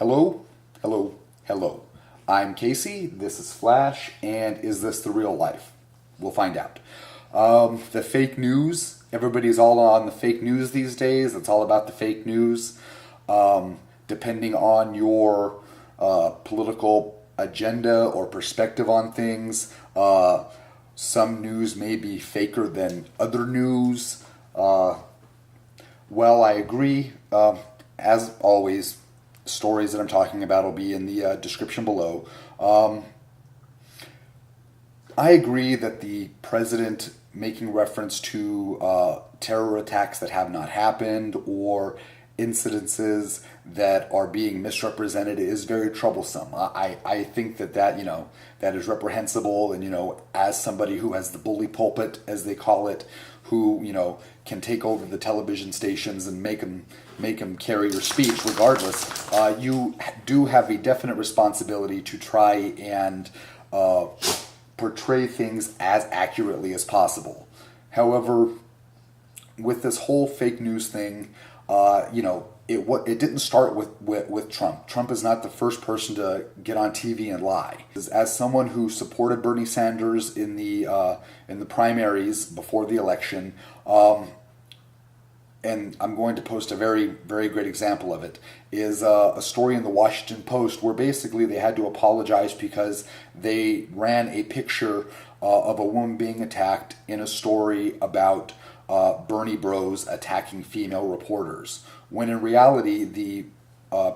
Hello, hello, hello. I'm Casey, this is Flash, and is this the real life? We'll find out. The fake news, everybody's all on the fake news these days. It's all about the fake news. Depending on your political agenda or perspective on things, some news may be faker than other news. Well, I agree. As always, stories that I'm talking about will be in the description below. I agree that the president making reference to terror attacks that have not happened or incidences that are being misrepresented is very troublesome. I think that that is reprehensible, and as somebody who has the bully pulpit, as they call it, who can take over the television stations and make them carry your speech regardless, you do have a definite responsibility to try and portray things as accurately as possible. However, with this whole fake news thing, it didn't start with Trump. Trump is not the first person to get on TV and lie. As someone who supported Bernie Sanders in the primaries before the election, and I'm going to post a very, very great example of it, is a story in the Washington Post where basically they had to apologize because they ran a picture of a woman being attacked in a story about Bernie bros attacking female reporters, when in reality the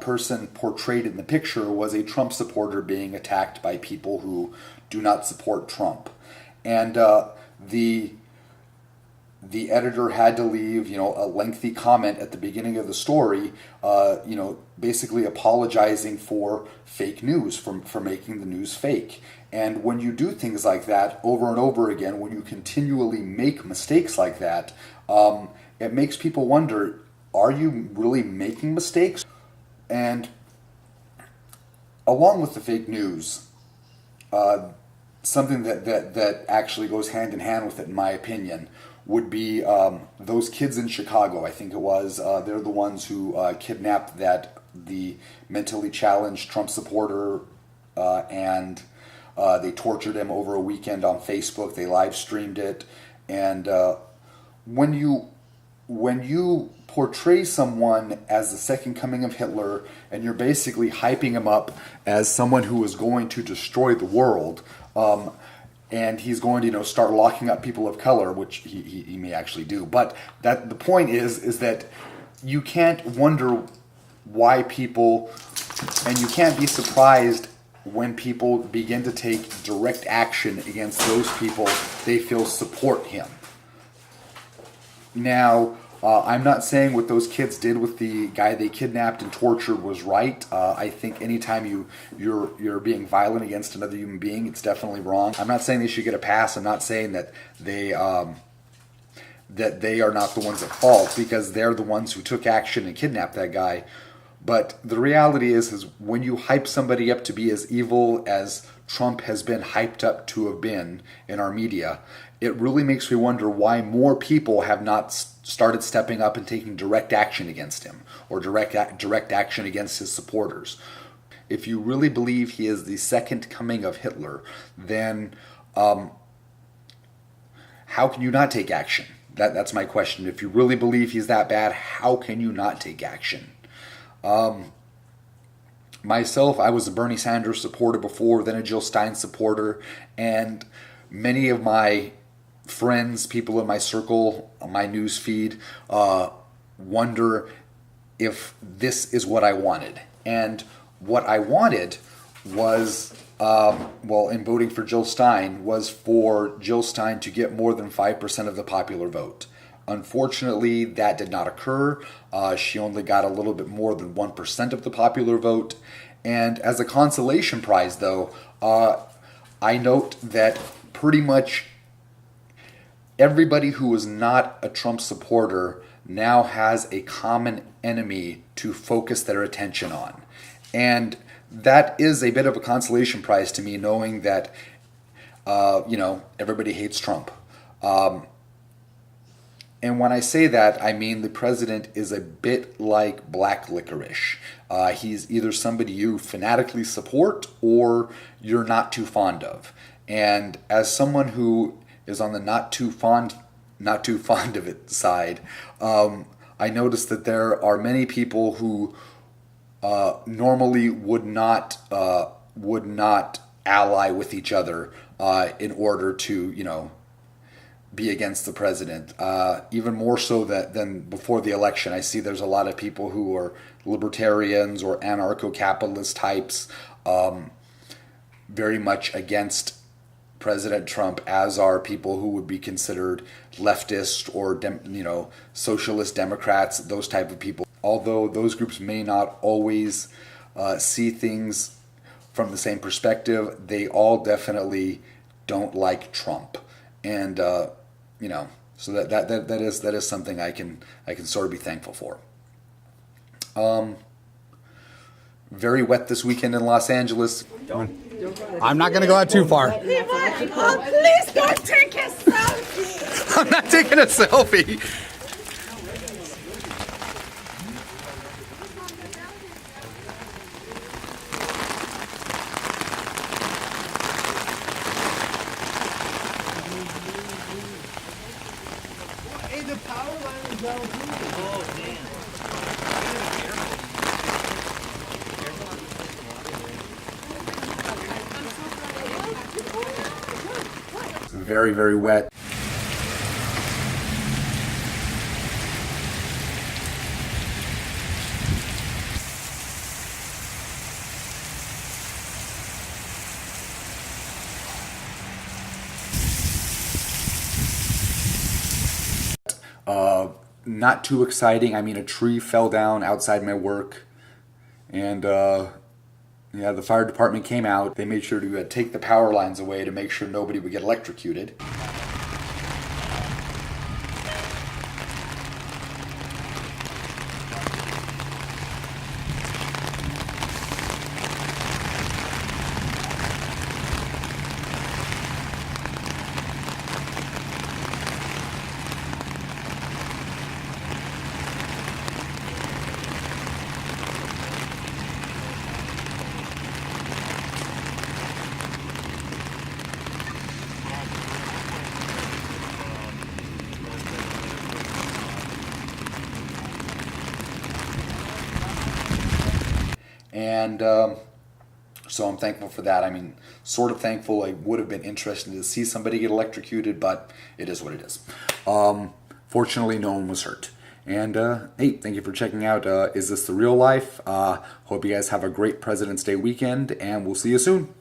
person portrayed in the picture was a Trump supporter being attacked by people who do not support Trump. And the editor had to leave, a lengthy comment at the beginning of the story, basically apologizing for fake news, for making the news fake. And when you do things like that over and over again, when you continually make mistakes like that, it makes people wonder, are you really making mistakes? And along with the fake news, something that actually goes hand in hand with it, in my opinion, would be those kids in Chicago, I think it was. They're the ones who kidnapped the mentally challenged Trump supporter, and they tortured him over a weekend on Facebook. They live streamed it. And when you portray someone as the second coming of Hitler, and you're basically hyping him up as someone who is going to destroy the world, and he's going to start locking up people of color, which he may actually do. But the point is that you can't wonder why people, and you can't be surprised when people begin to take direct action against those people they feel support him. Now, I'm not saying what those kids did with the guy they kidnapped and tortured was right. I think anytime you're being violent against another human being, it's definitely wrong. I'm not saying they should get a pass. I'm not saying that they are not the ones at fault, because they're the ones who took action and kidnapped that guy. But the reality is when you hype somebody up to be as evil as Trump has been hyped up to have been in our media, it really makes me wonder why more people have not started stepping up and taking direct action against him, or direct action against his supporters. If you really believe he is the second coming of Hitler, then how can you not take action? That's my question. If you really believe he's that bad, how can you not take action? Myself, I was a Bernie Sanders supporter before, then a Jill Stein supporter, and many of my friends, people in my circle, my news feed, wonder if this is what I wanted. And what I wanted was, in voting for Jill Stein, was for Jill Stein to get more than 5% of the popular vote. Unfortunately, that did not occur. She only got a little bit more than 1% of the popular vote. And as a consolation prize, though, I note that pretty much everybody who is not a Trump supporter now has a common enemy to focus their attention on. And that is a bit of a consolation prize to me, knowing that, everybody hates Trump. And when I say that, I mean the president is a bit like black licorice. He's either somebody you fanatically support or you're not too fond of. And as someone who is on the not too fond of it side, I noticed that there are many people who normally would not ally with each other in order to, be against the president. Even more so than before the election. I see there's a lot of people who are libertarians or anarcho-capitalist types, very much against President Trump, as are people who would be considered leftist or socialist Democrats, those type of people. Although those groups may not always see things from the same perspective, they all definitely don't like Trump, and so that is something I can sort of be thankful for. Very wet this weekend in Los Angeles. I'm not going to go out too far. Please don't take a selfie. I'm not taking a selfie. Hey, the power line is down too. Oh, damn. Very, very wet. Not too exciting. I mean, a tree fell down outside my work, and the fire department came out. They made sure to take the power lines away to make sure nobody would get electrocuted. And so I'm thankful for that. I mean, sort of thankful. I would have been interested to see somebody get electrocuted, but it is what it is. Fortunately, no one was hurt. And hey, thank you for checking out Is This the Real Life? Hope you guys have a great President's Day weekend, and we'll see you soon.